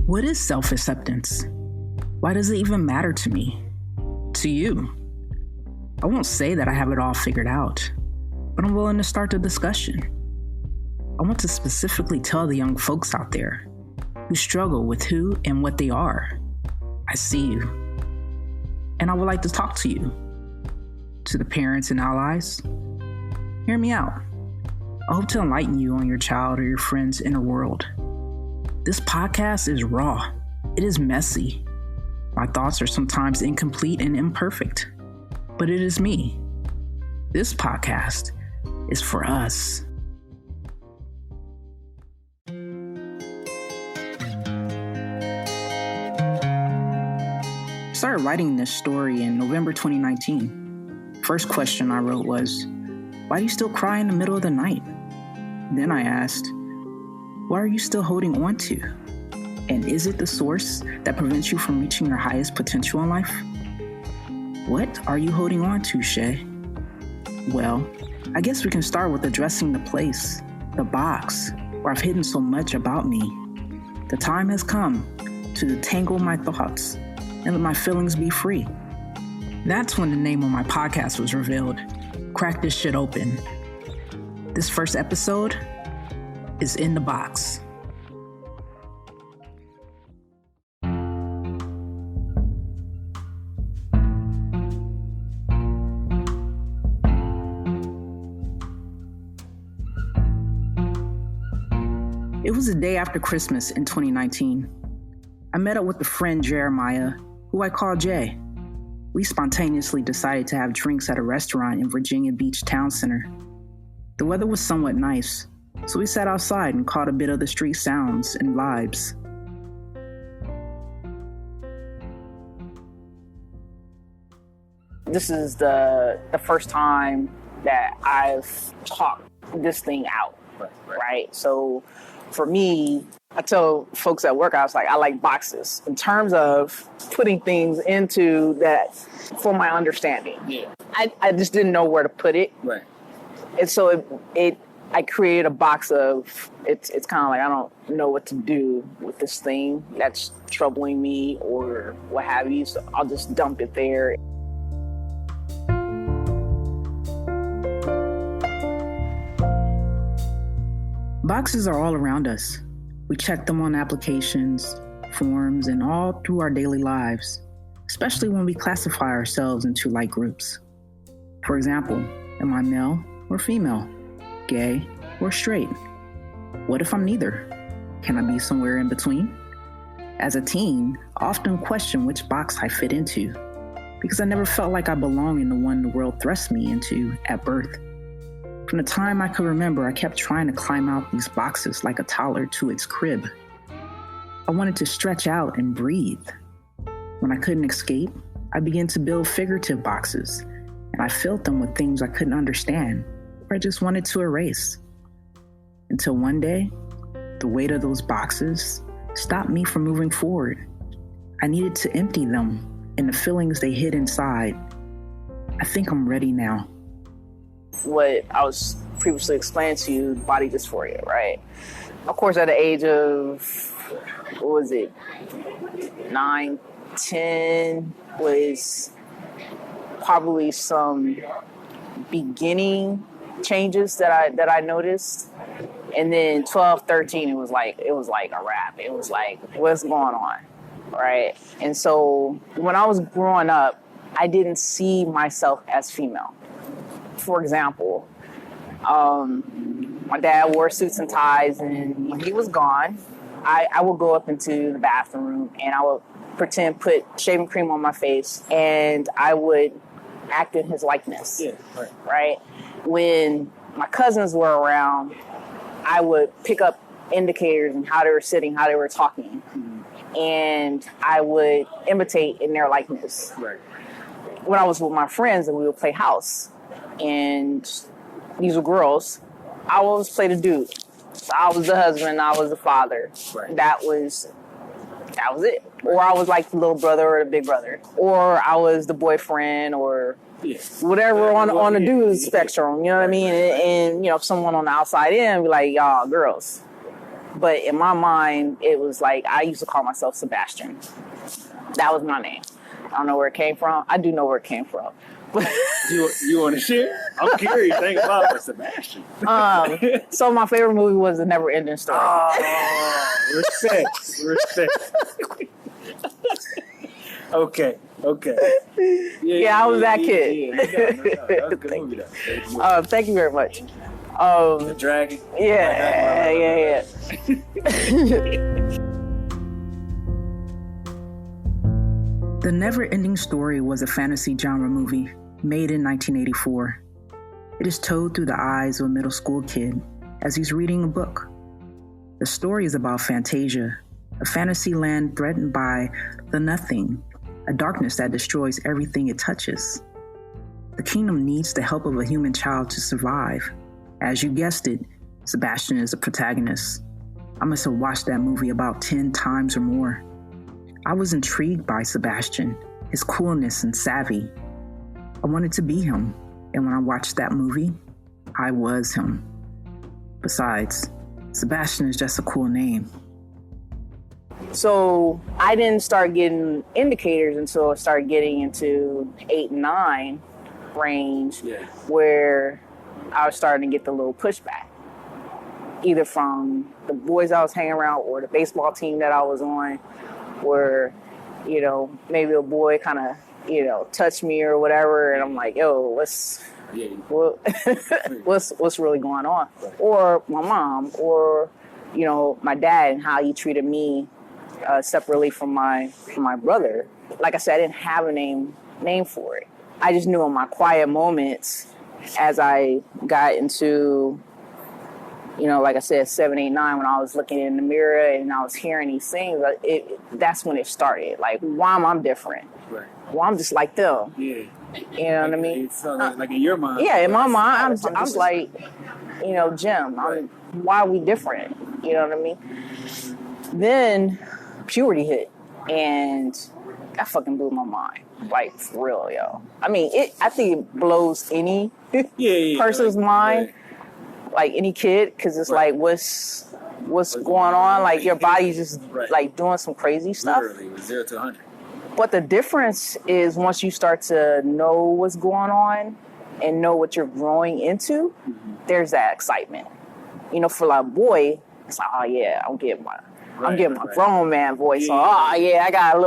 What is self-acceptance? Why does it even matter to me? To you? I won't say that I have it all figured out, but I'm willing to start the discussion. I want to specifically tell the young folks out there who struggle with who and what they are. I see you, and I would like to talk to you. To the parents and allies, hear me out. I hope to enlighten you on your child or your friend's inner world. This podcast is raw. It is messy. My thoughts are sometimes incomplete and imperfect, but it is me. This podcast is for us. I started writing this story in November 2019. First question I wrote was, why do you still cry in the middle of the night? Then I asked, what are you still holding on to? And is it the source that prevents you from reaching your highest potential in life? What are you holding on to, Shay? Well, I guess we can start with addressing the place, the box, where I've hidden so much about me. The time has come to detangle my thoughts and let my feelings be free. That's when the name of my podcast was revealed, Crack This Shit Open. This first episode is In the Box. It was the day after Christmas in 2019. I met up with a friend, Jeremiah, who I call Jay. We spontaneously decided to have drinks at a restaurant in Virginia Beach Town Center. The weather was somewhat nice, so we sat outside and caught a bit of the street sounds and vibes. This is the first time that I've talked this thing out, right? So for me, I tell folks at work, I was like, I like boxes in terms of putting things into that for my understanding. Yeah. I just didn't know where to put it. Right. And so I created a box of, it's kind of like, I don't know what to do with this thing that's troubling me or what have you. So I'll just dump it there. Boxes are all around us. We check them on applications, forms, and all through our daily lives, especially when we classify ourselves into like groups. For example, am I male or female? Gay or straight? What if I'm neither? Can I be somewhere in between? As a teen, I often question which box I fit into because I never felt like I belonged in the one the world thrust me into at birth. From the time I could remember, I kept trying to climb out these boxes like a toddler to its crib. I wanted to stretch out and breathe. When I couldn't escape, I began to build figurative boxes, and I filled them with things I couldn't understand or I just wanted to erase. Until one day, the weight of those boxes stopped me from moving forward. I needed to empty them and the feelings they hid inside. I think I'm ready now. What I was previously explained to you, body dysphoria, right? Of course, at the age of, 9, 10 was probably some beginning changes that I noticed. And then 12, 13, it was like a wrap. It was like, what's going on, right? And so when I was growing up, I didn't see myself as female. For example, my dad wore suits and ties, and when he was gone, I would go up into the bathroom and I would pretend put shaving cream on my face, and I would act in his likeness. Yeah, right. When my cousins were around, I would pick up indicators and how they were sitting, how they were talking, and I would imitate in their likeness. Right. When I was with my friends and we would play house, and these were girls, I always played a dude. So I was the husband, I was the father. Right. That was it. Or I was like the little brother or the big brother. Or I was the boyfriend or whatever on the dude spectrum, you know what I mean? And if someone on the outside in be like, y'all girls. But in my mind, it was like, I used to call myself Sebastian. That was my name. I don't know where it came from. I do know where it came from. You want to share? I'm curious. Think about it, Sebastian. So my favorite movie was The Never Ending Story. Oh, respect. Okay. Yeah, I was that kid. That was a good movie, though. Thank you very much. The Dragon. Yeah. The Never-Ending Story was a fantasy genre movie made in 1984. It is told through the eyes of a middle school kid as he's reading a book. The story is about Fantasia, a fantasy land threatened by the Nothing, a darkness that destroys everything it touches. The kingdom needs the help of a human child to survive. As you guessed it, Sebastian is the protagonist. I must have watched that movie about 10 times or more. I was intrigued by Sebastian, his coolness and savvy. I wanted to be him, and when I watched that movie, I was him. Besides, Sebastian is just a cool name. So I didn't start getting indicators until I started getting into 8 and 9 range, where I was starting to get the little pushback, either from the boys I was hanging around or the baseball team that I was on, where, maybe a boy kind of, touched me or whatever, and I'm like, yo, what's really going on? Or my mom, or, my dad and how he treated me separately from my brother. Like I said, I didn't have a name for it. I just knew in my quiet moments, as I got into, like I said, 7, 8, 9, when I was looking in the mirror and I was hearing these things, that's when it started. Like, why am I different? Right. Well, I'm just like them. Yeah. You know what I mean? It's like in your mind. Yeah, in my mind, I'm like, Jim, why are we different? You know what I mean? Then puberty hit, and that fucking blew my mind. Like, for real, yo. I mean, I think it blows any person's mind, like any kid, because it's like, what's going on? Like, your body's just like doing some crazy stuff. Literally, it was 0 to 100. But the difference is once you start to know what's going on and know what you're growing into, there's that excitement. For like a boy, it's like, oh yeah, I'm getting my grown man voice. So, I got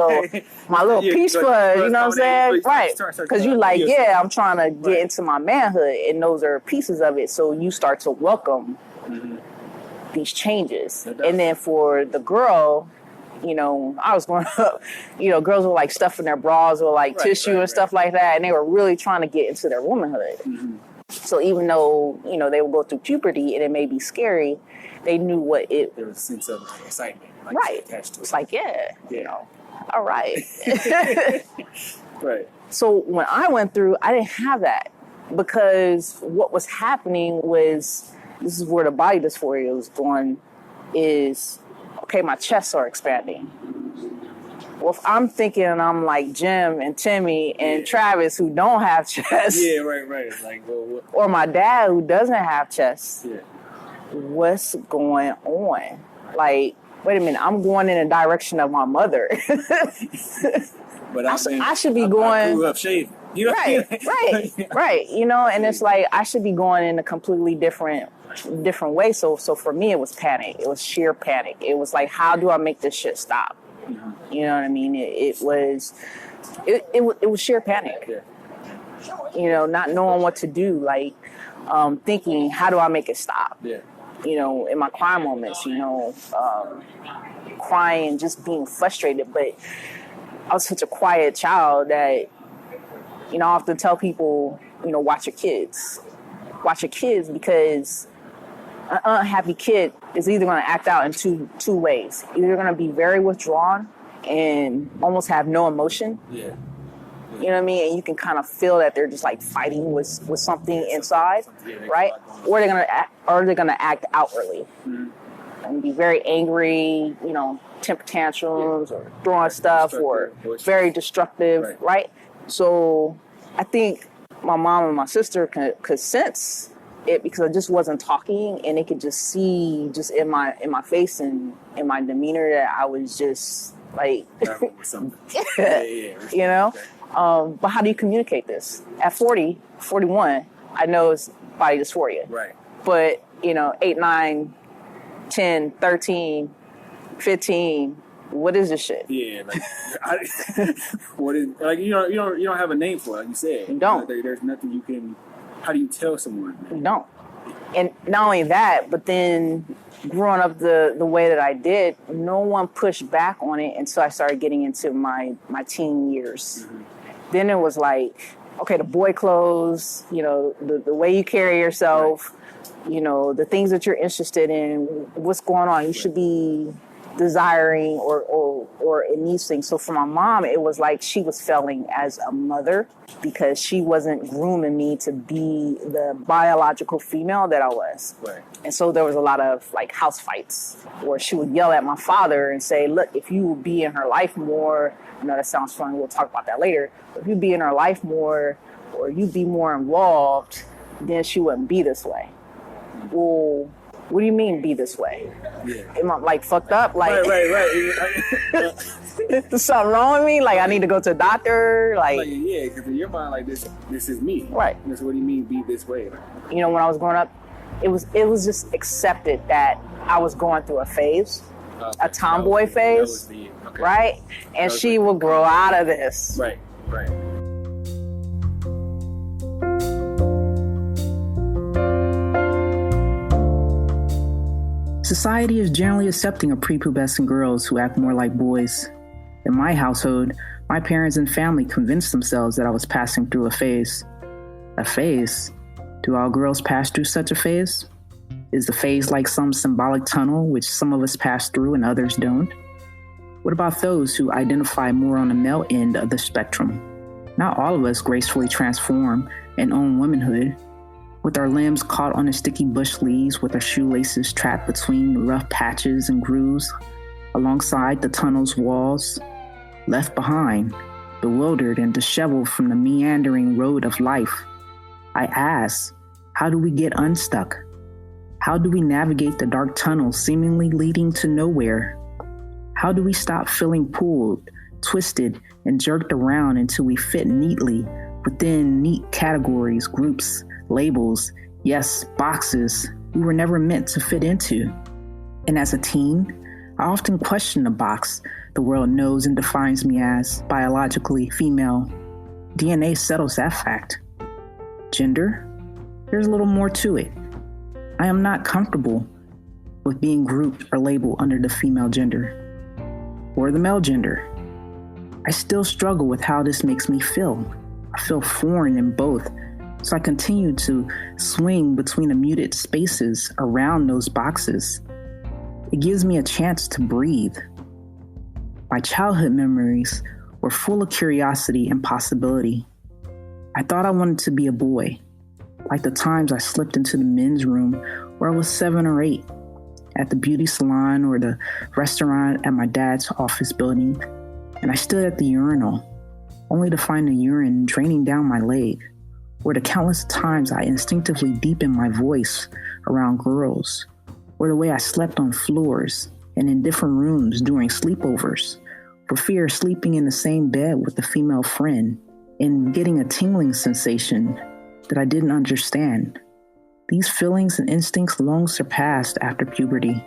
my little peach bud, you know what I'm saying? Right. Because you like, I'm trying to get into my manhood, and those are pieces of it. So you start to welcome these changes. And then for the girl, I was growing up, girls were like stuffing their bras with like tissue and stuff like that. And they were really trying to get into their womanhood. Mm-hmm. So even though, they would go through puberty and it may be scary, they knew what it... There was a sense of excitement. Attached to it. It's like, all right. Right. So when I went through, I didn't have that, because what was happening was, this is where the body dysphoria was going, is... okay, my chests are expanding. Well, if I'm thinking I'm like Jim and Timmy and Travis who don't have chests. Yeah, right. Like, well, or my dad who doesn't have chests. Yeah. What's going on? Like, wait a minute, I'm going in the direction of my mother. But I should be going. I grew up shaving. Right. And it's like, I should be going in a completely different way. So for me, it was panic. It was sheer panic. It was like, how do I make this shit stop? Mm-hmm. You know what I mean? It was sheer panic. Yeah. Not knowing what to do, like thinking, how do I make it stop? Yeah. In my crying moments, crying, just being frustrated. But I was such a quiet child that, I often tell people, watch your kids. Watch your kids, because an unhappy kid is either going to act out in two ways. Either going to be very withdrawn and almost have no emotion. Yeah. You know what I mean? And you can kind of feel that they're just like fighting with something inside, right? Or they're gonna act outwardly and be very angry, temper tantrums or throwing stuff or very destructive, right? So I think my mom and my sister could sense it because I just wasn't talking, and they could just see just in my face and in my demeanor that I was just like, you know. But how do you communicate this? At 40, 41, I know it's body dysphoria. Right. But, 8, 9, 10, 13, 15, what is this shit? Yeah, what is you don't have a name for it, like you said. You don't. There's nothing you can. How do you tell someone? You don't. And not only that, but then growing up the way that I did, no one pushed back on it until I started getting into my teen years. Mm-hmm. Then it was like, okay, the boy clothes, the way you carry yourself, right. The things that you're interested in, what's going on. You should be desiring or in these things. So for my mom, it was like she was failing as a mother because she wasn't grooming me to be the biological female that I was. Right. And so there was a lot of like house fights where she would yell at my father and say, look, if you would be in her life more, that sounds fun, we'll talk about that later. If you be in her life more or you be more involved, then she wouldn't be this way. Well, what do you mean be this way? Yeah. Am I like fucked up? Like, right. There's something wrong with me? Like I need to go to a doctor? Like yeah, because in your mind, like this is me. Right. That's what do you mean be this way? When I was growing up, it was just accepted that I was going through a phase, a tomboy phase, right? And she will grow out of this. Right. Society is generally accepting of prepubescent girls who act more like boys. In my household, my parents and family convinced themselves that I was passing through a phase. A phase? Do all girls pass through such a phase? Is the phase like some symbolic tunnel which some of us pass through and others don't? What about those who identify more on the male end of the spectrum? Not all of us gracefully transform and own womanhood. With our limbs caught on the sticky bush leaves, with our shoelaces trapped between the rough patches and grooves, alongside the tunnel's walls, left behind, bewildered and disheveled from the meandering road of life. I ask, how do we get unstuck? How do we navigate the dark tunnel seemingly leading to nowhere? How do we stop feeling pulled, twisted, and jerked around until we fit neatly within neat categories, groups, labels, yes, boxes we were never meant to fit into? And as a teen, I often question the box the world knows and defines me as biologically female. DNA settles that fact. Gender? There's a little more to it. I am not comfortable with being grouped or labeled under the female gender or the male gender. I still struggle with how this makes me feel. I feel foreign in both. So I continue to swing between the muted spaces around those boxes. It gives me a chance to breathe. My childhood memories were full of curiosity and possibility. I thought I wanted to be a boy, like the times I slipped into the men's room where I was 7 or 8, at the beauty salon or the restaurant at my dad's office building, and I stood at the urinal, only to find the urine draining down my leg, or the countless times I instinctively deepened my voice around girls, or the way I slept on floors and in different rooms during sleepovers, for fear of sleeping in the same bed with a female friend and getting a tingling sensation that I didn't understand. These feelings and instincts long surpassed after puberty.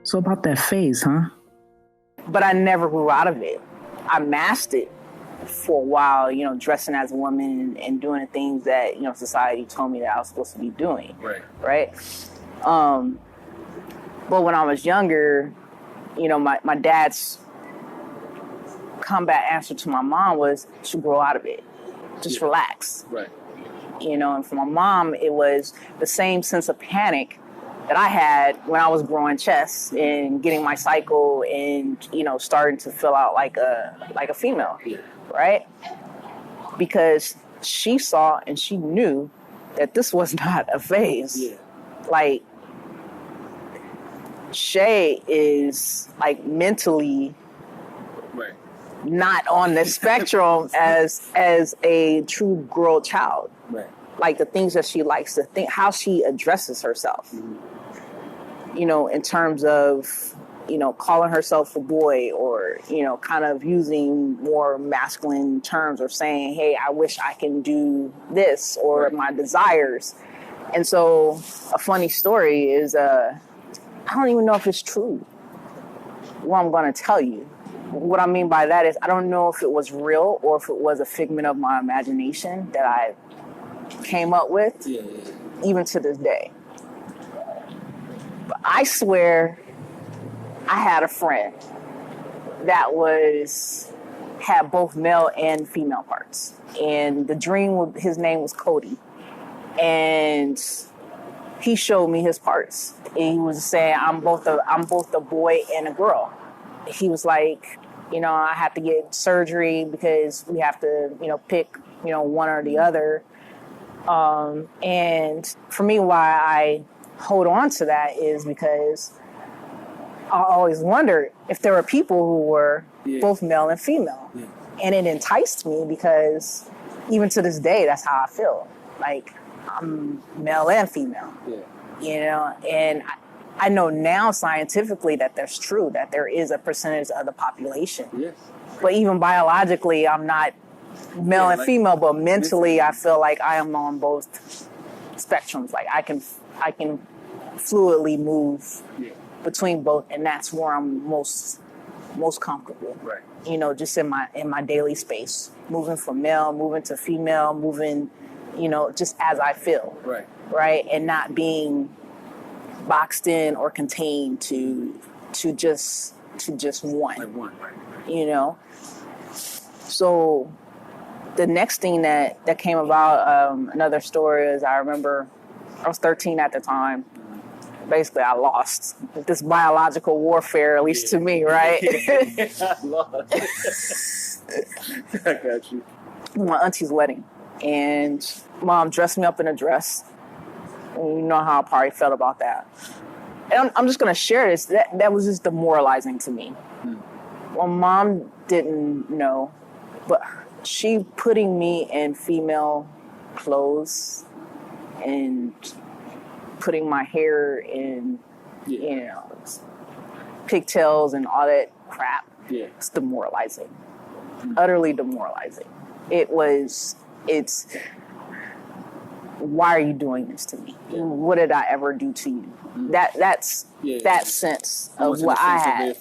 So about that phase, huh? But I never grew out of it. I masked it for a while, dressing as a woman and doing the things that, society told me that I was supposed to be doing. Right? But when I was younger, my dad's combat answer to my mom was, you should grow out of it. Just relax. Right. And for my mom, it was the same sense of panic that I had when I was growing chest and getting my cycle and, starting to fill out like a female. Yeah. Right? Because she saw and she knew that this was not a phase. Yeah. Like, Shay is like mentally not on the spectrum as a true girl child. Right. Like the things that she likes to think, how she addresses herself. You know, in terms of, you know, calling herself a boy, or, you know, kind of using more masculine terms, or saying, hey, I wish I can do this, or my desires. And so a funny story is, I don't even know if it's true, what I'm going to tell you. What I mean by that is, I don't know if it was real or if it was a figment of my imagination that I came up with, even to this day. But I swear I had a friend that had both male and female parts. And the dream, his name was Cody. And he showed me his parts. And he was saying, I'm both a boy and a girl. He was like, you know, I have to get surgery because we have to, you know, pick, you know, one or the other. And for me, why I hold on to that is because I always wondered if there were people who were both male and female. And it enticed me because even to this day, that's how I feel. Like, I'm male and female, you know, and I know now scientifically that that's true, that there is a percentage of the population. But even biologically, I'm not male and female, but mentally, I feel like I am on both spectrums. Like I can fluidly move between both, and that's where I'm most comfortable. Right. You know, just in my daily space, moving from male, moving to female, moving, you know, just as I feel. Right. Right, and not being boxed in or contained to just one. Like one, right. You know. So the next thing that came about, another story is, I remember I was 13 at the time. Basically, I lost this biological warfare, at least to me, right? I lost. I got you. My auntie's wedding, and mom dressed me up in a dress. And you know how I probably felt about that. And I'm just going to share this. That was just demoralizing to me. Well, mom didn't know, but she putting me in female clothes and putting my hair in, you know, pigtails and all that crap. It's demoralizing. Utterly demoralizing. It's why are you doing this to me? What did I ever do to you? That's that sense of what I had.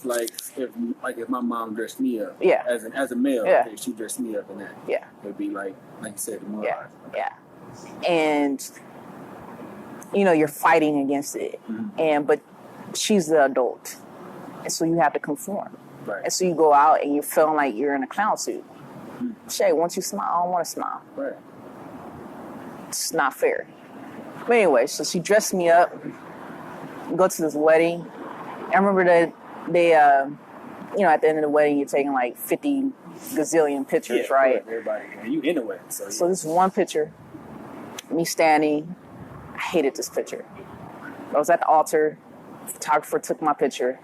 If my mom dressed me up, as a male, if she dressed me up in that, it'd be like you said, demoralizing. And you know, you're fighting against it, but she's the adult, and so you have to conform. Right. And so you go out and you're feeling like you're in a clown suit. Shay, once you smile, I don't want to smile. Right. It's not fair. But anyway, so she dressed me up, go to this wedding. I remember that they, you know, at the end of the wedding, you're taking like 50 gazillion pictures, right? Everybody, you in the wedding. So this one picture, me standing, I hated this picture. I was at the altar, the photographer took my picture,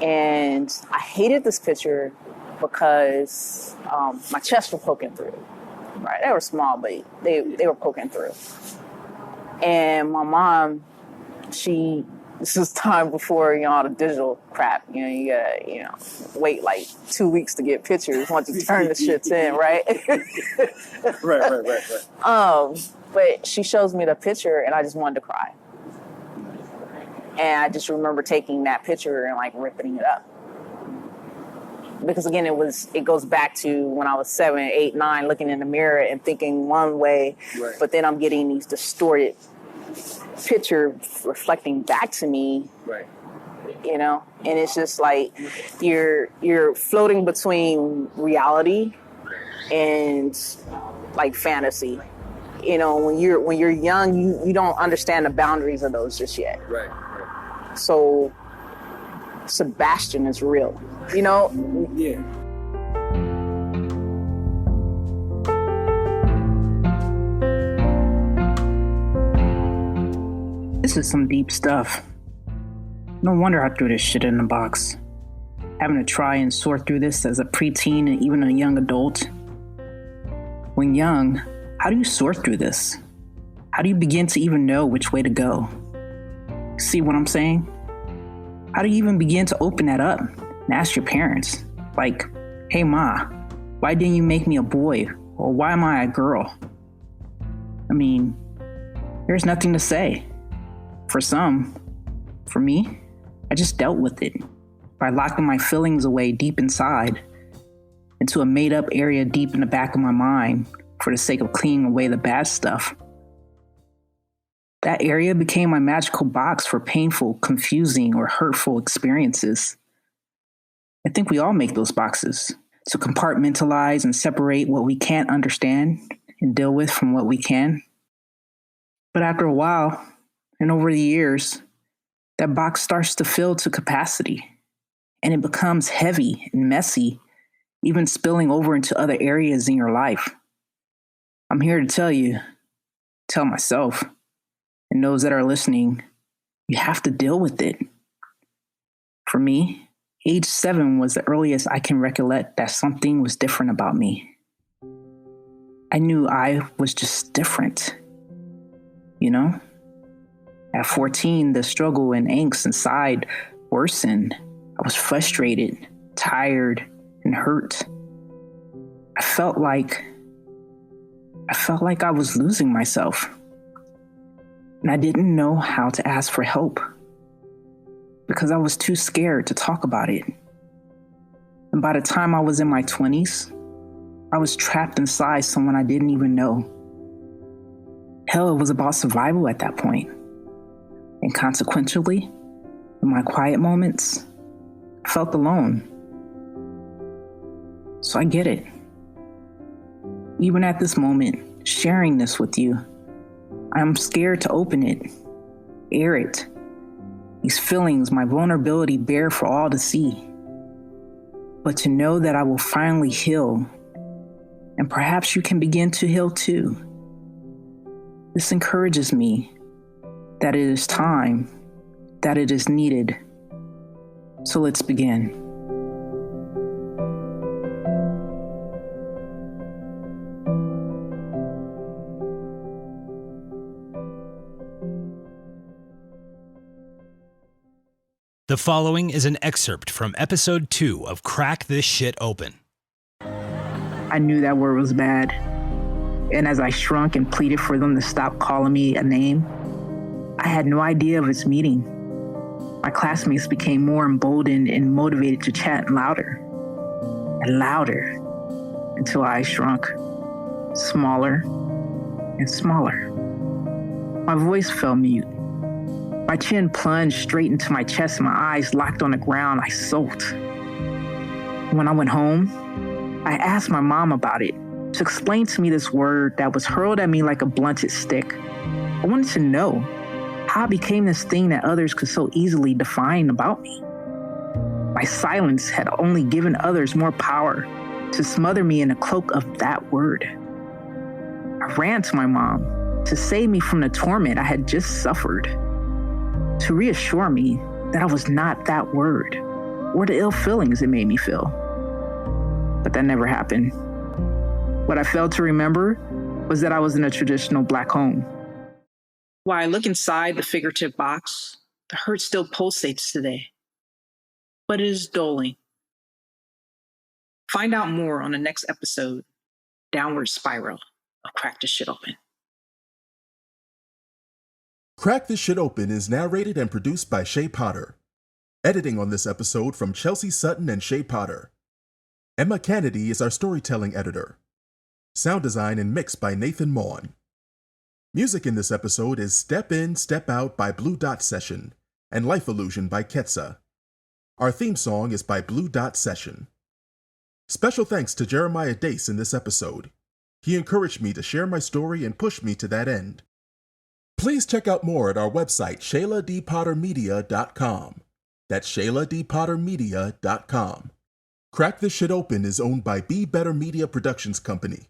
and I hated this picture because my chest was poking through. Right, they were small, but they were poking through. And my mom, this was time before, you know, all the digital crap. You know, you gotta, you know, wait like 2 weeks to get pictures once you turn the shits in, right? Right. But she shows me the picture, and I just wanted to cry. And I just remember taking that picture and like ripping it up. Because again, it goes back to when I was 7, 8, 9, looking in the mirror and thinking one way, but then I'm getting these distorted picture reflecting back to me, you know, and it's just like you're floating between reality and like fantasy. You know, when you're young, you don't understand the boundaries of those just yet. Right. So Sebastian is real. You know? Yeah. This is some deep stuff. No wonder I threw this shit in the box. having to try and sort through this as a preteen and even a young adult. When young, how do you sort through this? How do you begin to even know which way to go? See what I'm saying? How do you even begin to open that up and ask your parents? Like, hey ma, why didn't you make me a boy? Or why am I a girl? I mean, there's nothing to say. For some, for me, I just dealt with it by locking my feelings away deep inside into a made-up area deep in the back of my mind for the sake of cleaning away the bad stuff. That area became my magical box for painful, confusing, or hurtful experiences. I think we all make those boxes to compartmentalize and separate what we can't understand and deal with from what we can. But after a while, and over the years, that box starts to fill to capacity, and it becomes heavy and messy, even spilling over into other areas in your life. I'm here to tell myself, and those that are listening, you have to deal with it. For me, age 7 was the earliest I can recollect that something was different about me. I knew I was just different, you know? At 14, the struggle and angst inside worsened. I was frustrated, tired, and hurt. I felt like I was losing myself. And I didn't know how to ask for help because I was too scared to talk about it. And by the time I was in my 20s, I was trapped inside someone I didn't even know. Hell, it was about survival at that point. And consequently, in my quiet moments, I felt alone. So I get it. Even at this moment, sharing this with you, I'm scared to open it, air it. These feelings, my vulnerability bare for all to see. But to know that I will finally heal, and perhaps you can begin to heal too. This encourages me that it is time, that it is needed. So let's begin. The following is an excerpt from episode 2 of Crack This Shit Open. I knew that word was bad. And as I shrunk and pleaded for them to stop calling me a name, I had no idea of its meaning. My classmates became more emboldened and motivated to chant louder and louder until I shrunk, smaller and smaller. My voice fell mute. My chin plunged straight into my chest and my eyes locked on the ground. I sulked. When I went home, I asked my mom about it to explain to me this word that was hurled at me like a blunted stick. I wanted to know how it became this thing that others could so easily define about me. My silence had only given others more power to smother me in a cloak of that word. I ran to my mom to save me from the torment I had just suffered, to reassure me that I was not that word or the ill feelings it made me feel. But that never happened. What I failed to remember was that I was in a traditional Black home. While I look inside the figurative box, the hurt still pulsates today, but it is dulling. Find out more on the next episode, Downward Spiral of Crack This Shit Open. Crack This Shit Open is narrated and produced by Shay Potter. Editing on this episode from Chelsea Sutton and Shay Potter. Emma Kennedy is our storytelling editor. Sound design and mix by Nathan Maughan. Music in this episode is Step In, Step Out by Blue Dot Session and Life Illusion by Ketsa. Our theme song is by Blue Dot Session. Special thanks to Jeremiah Dace in this episode. He encouraged me to share my story and pushed me to that end. Please check out more at our website, ShaylaDPotterMedia.com. That's ShaylaDPotterMedia.com. Crack This Shit Open is owned by Be Better Media Productions Company.